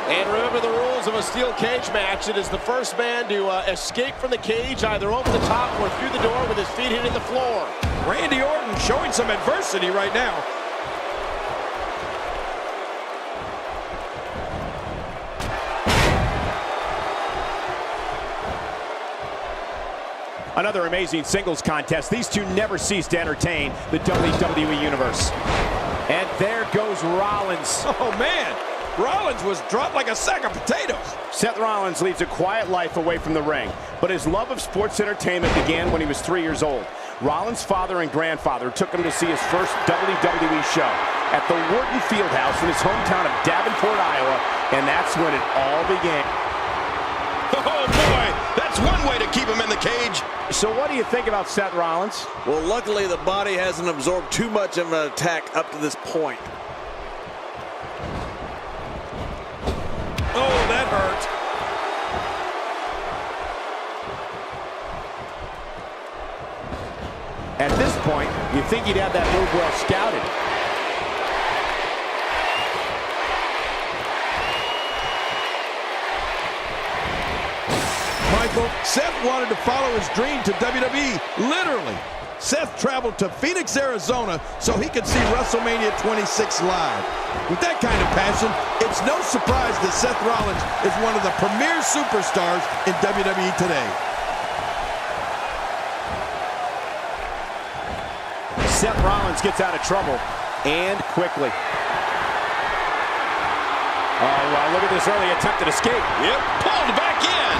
And remember the rules of a steel cage match. It is the first man to escape from the cage, either over the top or through the door with his feet hitting the floor. Randy Orton showing some adversity right now. Another amazing singles contest. These two never cease to entertain the WWE Universe. And there goes Rollins. Oh, man. Rollins was dropped like a sack of potatoes. Seth Rollins leads a quiet life away from the ring, but his love of sports entertainment began when he was 3 years old. Rollins' father and grandfather took him to see his first WWE show at the Wharton Fieldhouse in his hometown of Davenport, Iowa, and that's when it all began. Oh, boy, that's one way to keep him in the cage. So what do you think about Seth Rollins? Well, luckily the body hasn't absorbed too much of an attack up to this point. Oh, that hurt. At this point, you think he'd have that move well scouted. Michael, Seth wanted to follow his dream to WWE, literally. Seth traveled to Phoenix, Arizona, so he could see WrestleMania 26 live. With that kind of passion, it's no surprise that Seth Rollins is one of the premier superstars in WWE today. Seth Rollins gets out of trouble, and quickly. Oh, wow, look at this early attempted escape. Yep, pulled back in.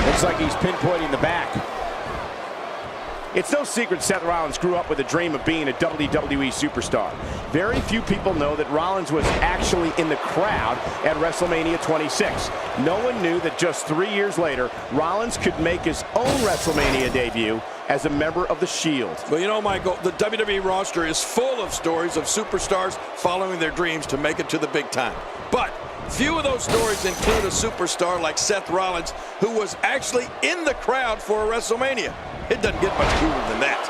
Looks like he's pinpointing the back. It's no secret Seth Rollins grew up with a dream of being a WWE superstar. Very few people know that Rollins was actually in the crowd at WrestleMania 26. No one knew that just 3 years later, Rollins could make his own WrestleMania debut as a member of The Shield. Well, you know, Michael, the WWE roster is full of stories of superstars following their dreams to make it to the big time. But few of those stories include a superstar like Seth Rollins, who was actually in the crowd for a WrestleMania. It doesn't get much cooler than that.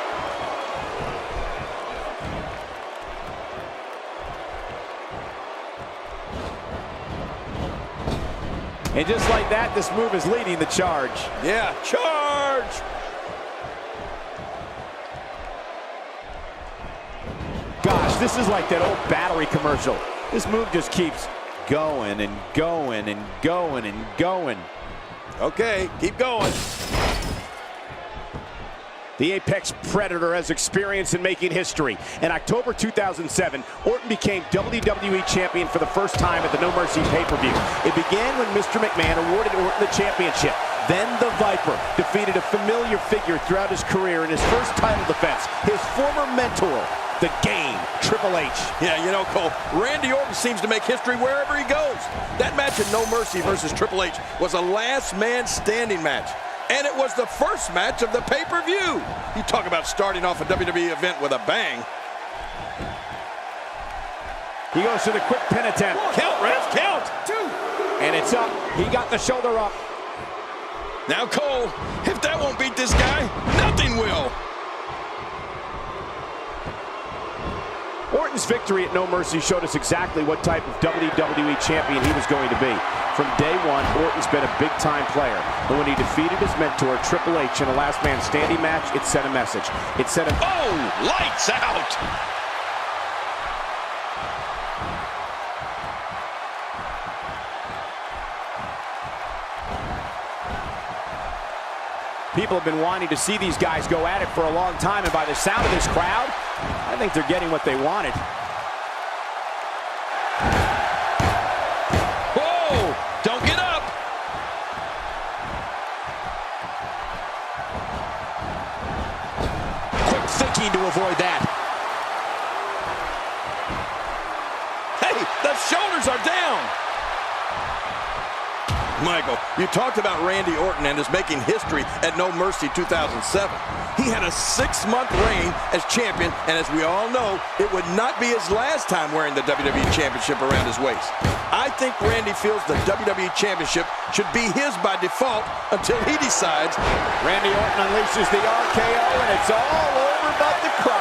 And just like that, this move is leading the charge. Yeah, charge! Gosh, this is like that old battery commercial. This move just keeps going and going and going and going. Okay, keep going. The Apex Predator has experience in making history. In October 2007, Orton became WWE Champion for the first time at the No Mercy pay-per-view. It began when Mr. McMahon awarded Orton the championship. Then the Viper defeated a familiar figure throughout his career in his first title defense, his former mentor, the Game, Triple H. Yeah, you know, Cole, Randy Orton seems to make history wherever he goes. That match at No Mercy versus Triple H was a last man standing match. And it was the first match of the pay-per-view. You talk about starting off a WWE event with a bang. He goes to the quick pin attempt. Count, ref, count. 2. And it's up. He got the shoulder up. Now, Cole, if that won't beat this guy, nothing will. Orton's victory at No Mercy showed us exactly what type of WWE champion he was going to be. From day one, Orton's been a big-time player. And when he defeated his mentor, Triple H, in a last man standing match, it sent a message. It sent him... Oh, lights out! People have been wanting to see these guys go at it for a long time, and by the sound of this crowd, I think they're getting what they wanted. Whoa! Don't get up! Quick thinking to avoid that. Hey, the shoulders are down! Michael, you talked about Randy Orton and his making history at No Mercy 2007. He had a 6-month reign as champion, and as we all know, it would not be his last time wearing the WWE Championship around his waist. I think Randy feels the WWE Championship should be his by default until he decides. Randy Orton unleashes the RKO, and it's all over but the crowd.